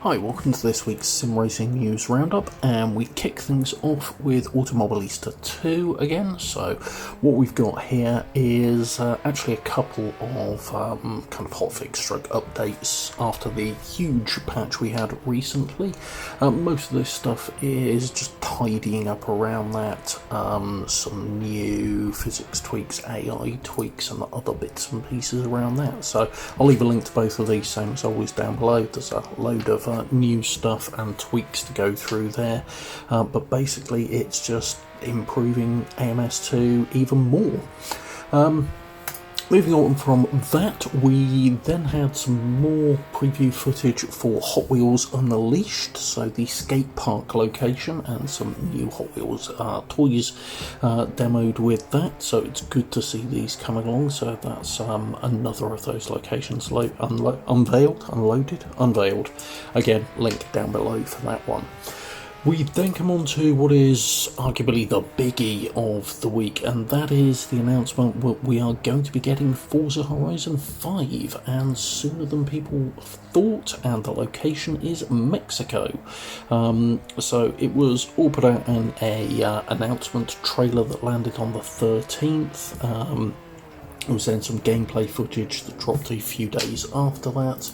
Hi, welcome to this week's Sim Racing News Roundup, and we kick things off with Automobalista 2 again. So what we've got here is actually a couple of kind of hotfix stroke updates after the huge patch we had recently. Most of this stuff is just tidying up around that, some new physics tweaks, AI tweaks and other bits and pieces around that. So I'll leave a link to both of these, same as always, down below. There's a load of new stuff and tweaks to go through there, but basically it's just improving AMS2 even more. Moving on from that, we then had some more preview footage for Hot Wheels Unleashed, so the skate park location, and some new Hot Wheels toys demoed with that, so it's good to see these coming along. So that's another of those locations unveiled. Again, link down below for that one. We then come on to what is arguably the biggie of the week, and that is the announcement that we are going to be getting Forza Horizon 5, and sooner than people thought, and the location is Mexico. So it was all put out in a announcement trailer that landed on the 13th. There was then some gameplay footage that dropped a few days after that.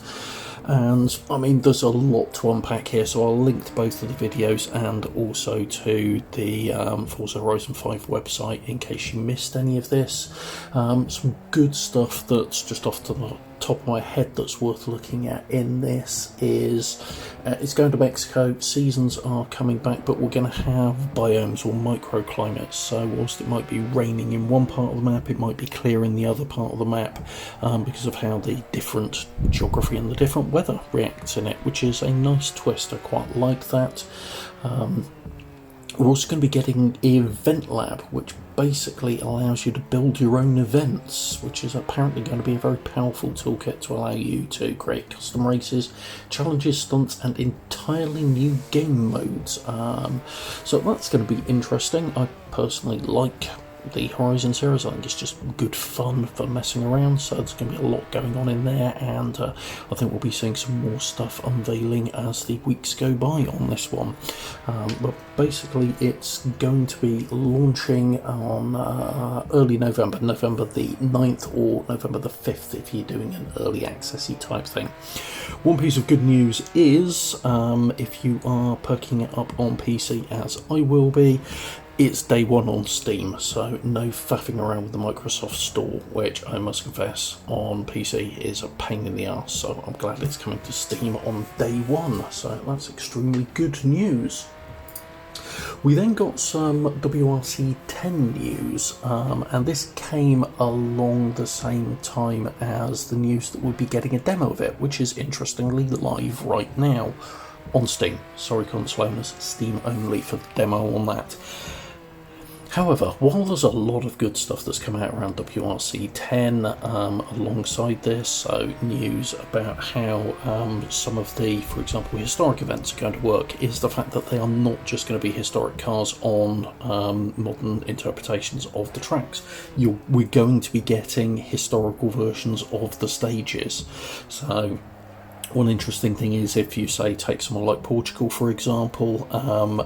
And I mean, there's a lot to unpack here, so I'll link to both of the videos and also to the Forza Horizon 5 website in case you missed any of this. Some good stuff that's just off to the top of my head that's worth looking at in this is it's going to Mexico, seasons are coming back, but we're going to have biomes or microclimates. So whilst it might be raining in one part of the map, it might be clear in the other part of the map, because of how the different geography and the different weather reacts in it, which is a nice twist. I quite like that. We're also going to be getting Event Lab, which basically allows you to build your own events, which is apparently going to be a very powerful toolkit to allow you to create custom races, challenges, stunts, and entirely new game modes. So that's going to be interesting. I personally like the Horizon series. I think it's just good fun for messing around, so there's going to be a lot going on in there, and I think we'll be seeing some more stuff unveiling as the weeks go by on this one. But basically it's going to be launching on early November the 9th or November the 5th if you're doing an early accessy type thing. One piece of good news is if you are perking it up on PC, as I will be, it's day one on Steam, so no faffing around with the Microsoft Store, which I must confess on PC is a pain in the arse, so I'm glad it's coming to Steam on day one, so that's extremely good news. We then got some WRC 10 news, and this came along the same time as the news that we'll be getting a demo of it, which is interestingly live right now on Steam. Sorry, consolers, Steam only for the demo on that. However, while there's a lot of good stuff that's come out around WRC 10 alongside this, so news about how some of the, for example, historic events are going to work, is the fact that they are not just going to be historic cars on modern interpretations of the tracks. We're going to be getting historical versions of the stages. So one interesting thing is, if you say take someone like Portugal for example,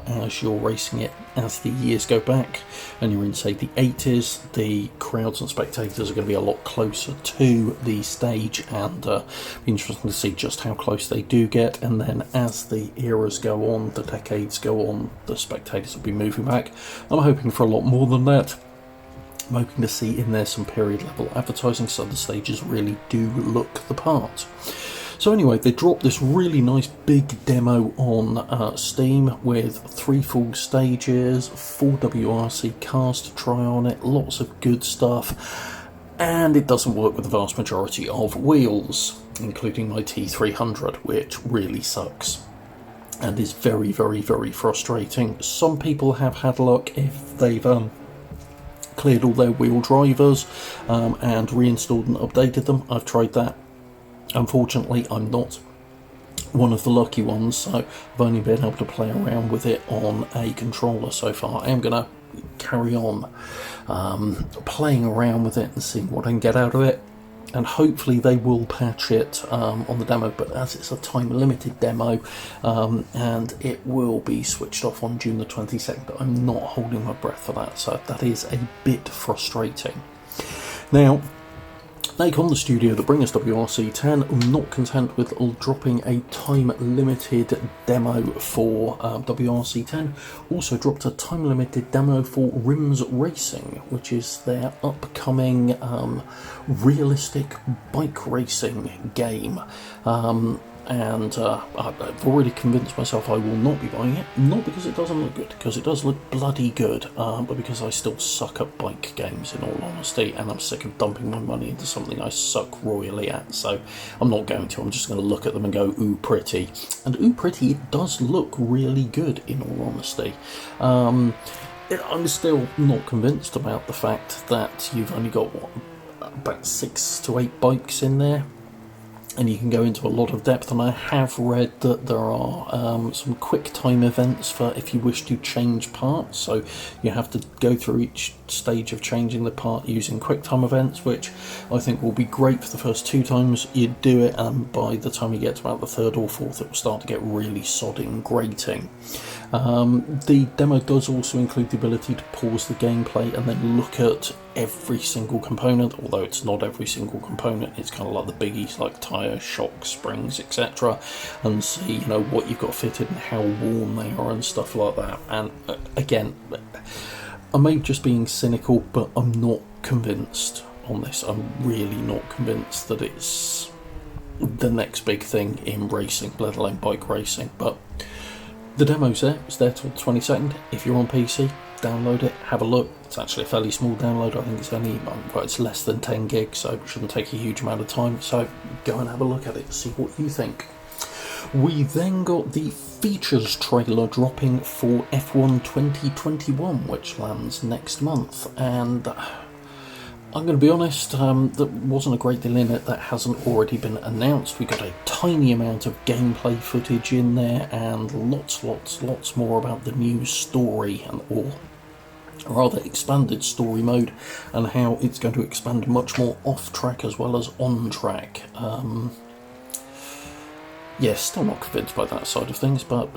as you're racing it as the years go back and you're in say the 80s, the crowds and spectators are going to be a lot closer to the stage, and be interesting to see just how close they do get. And then as the eras go on, the decades go on, the spectators will be moving back. I'm hoping for a lot more than that. I'm hoping to see in there some period level advertising so the stages really do look the part. So anyway, they dropped this really nice big demo on Steam with 3 full stages, 4 WRC cars to try on it, lots of good stuff, and it doesn't work with the vast majority of wheels, including my T300, which really sucks and is very, very, very frustrating. Some people have had luck if they've cleared all their wheel drivers and reinstalled and updated them. I've tried that. Unfortunately, I'm not one of the lucky ones, so I've only been able to play around with it on a controller so far. I am going to carry on playing around with it and seeing what I can get out of it. and hopefully they will patch it on the demo, but as it's a time limited demo and it will be switched off on June the 22nd, I'm not holding my breath for that, so that is a bit frustrating. Now, Nacon, the studio that bring us WRC10, are not content with dropping a time-limited demo for WRC10, also dropped a time-limited demo for Rims Racing, which is their upcoming realistic bike racing game. And I've already convinced myself I will not be buying it, not because it doesn't look good, because it does look bloody good, but because I still suck at bike games in all honesty, and I'm sick of dumping my money into something I suck royally at, so I'm not going to. I'm just going to look at them and go, ooh, pretty. And ooh, pretty, it does look really good in all honesty. I'm still not convinced about the fact that you've only got, what, about 6 to 8 bikes in there, and you can go into a lot of depth, and I have read that there are some quick time events for if you wish to change parts, so you have to go through each stage of changing the part using quick time events, which I think will be great for the first 2 times you do it, and by the time you get to about the 3rd or 4th it will start to get really sodding grating. The demo does also include the ability to pause the gameplay and then look at every single component, although it's not every single component, it's kind of like the biggies like tyres, shocks, springs, etc., and see, you know, what you've got fitted and how worn they are and stuff like that. And again, I may just being cynical, but I'm not convinced on this. I'm really not convinced that it's the next big thing in racing, let alone bike racing. But the demo's there. It's there till the 22nd. If you're on PC, download it, have a look. It's actually a fairly small download. I think it's only, well, it's less than 10 gigs, so it shouldn't take a huge amount of time. So go and have a look at it, see what you think. We then got the features trailer dropping for F1 2021, which lands next month, and I'm going to be honest, there wasn't a great deal in it that hasn't already been announced. We got a tiny amount of gameplay footage in there, and lots more about the new story, or rather expanded story mode, and how it's going to expand much more off-track as well as on-track. Yes, still not convinced by that side of things, but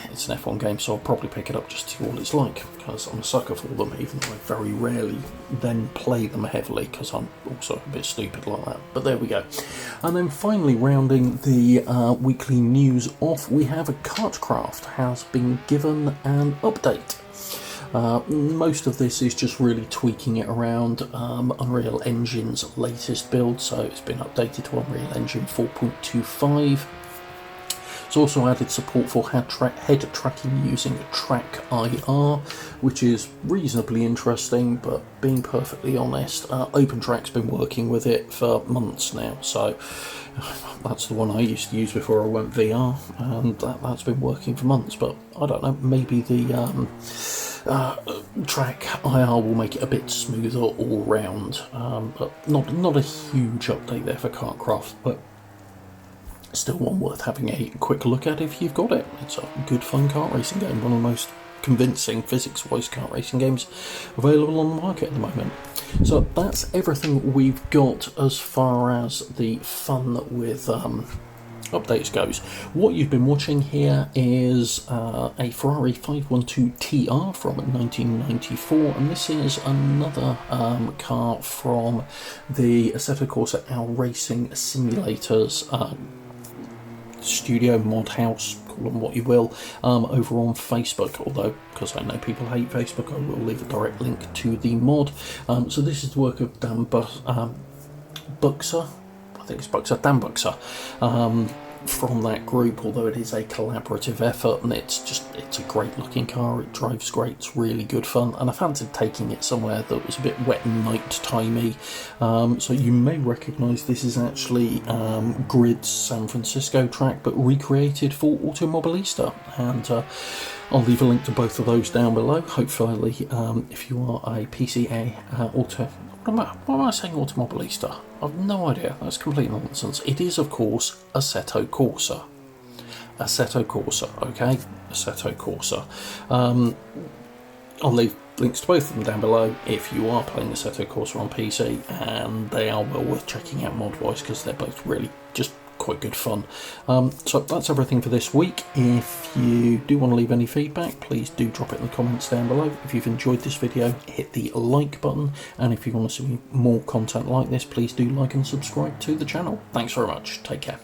it's an F1 game, so I'll probably pick it up just to see what it's like, because I'm a sucker for them, even though I very rarely then play them heavily, because I'm also a bit stupid like that. But there we go. And then finally, rounding the weekly news off, we have a KartKraft has been given an update. Most of this is just really tweaking it around Unreal Engine's latest build, so it's been updated to Unreal Engine 4.25. It's also added support for head tracking using Track IR, which is reasonably interesting, but being perfectly honest, OpenTrack's been working with it for months now, so that's the one I used to use before I went VR, and that's been working for months, but I don't know, maybe the Track IR will make it a bit smoother all round, but not a huge update there for KartKraft, but still one worth having a quick look at if you've got it. It's a good fun kart racing game, one of the most convincing physics-wise kart racing games available on the market at the moment. So that's everything we've got as far as the fun with updates goes. What you've been watching here is a Ferrari 512 TR from 1994, and this is another car from the Assetto Corsa Our Racing Simulators studio, mod house, call them what you will, over on Facebook, although because I know people hate Facebook, I will leave a direct link to the mod. So this is the work of Dan Buxer, I think it's Buxer, Dan Buxer, from that group, although it is a collaborative effort, and it's a great looking car, it drives great, it's really good fun, and I fancied taking it somewhere that was a bit wet and night timey, so you may recognise this is actually Grid's San Francisco track, but recreated for Automobalista, and I'll leave a link to both of those down below. Hopefully if you are a PCA why am I saying Automobalista? I've no idea, that's complete nonsense. It is, of course, Assetto Corsa. Assetto Corsa, okay? Assetto Corsa. I'll leave links to both of them down below if you are playing Assetto Corsa on PC, and they are well worth checking out mod-wise because they're both really just quite good fun. So that's everything for this week. If you do want to leave any feedback, please do drop it in the comments down below. If you've enjoyed this video, hit the like button, and if you want to see more content like this, please do like and subscribe to the channel. Thanks very much. Take care.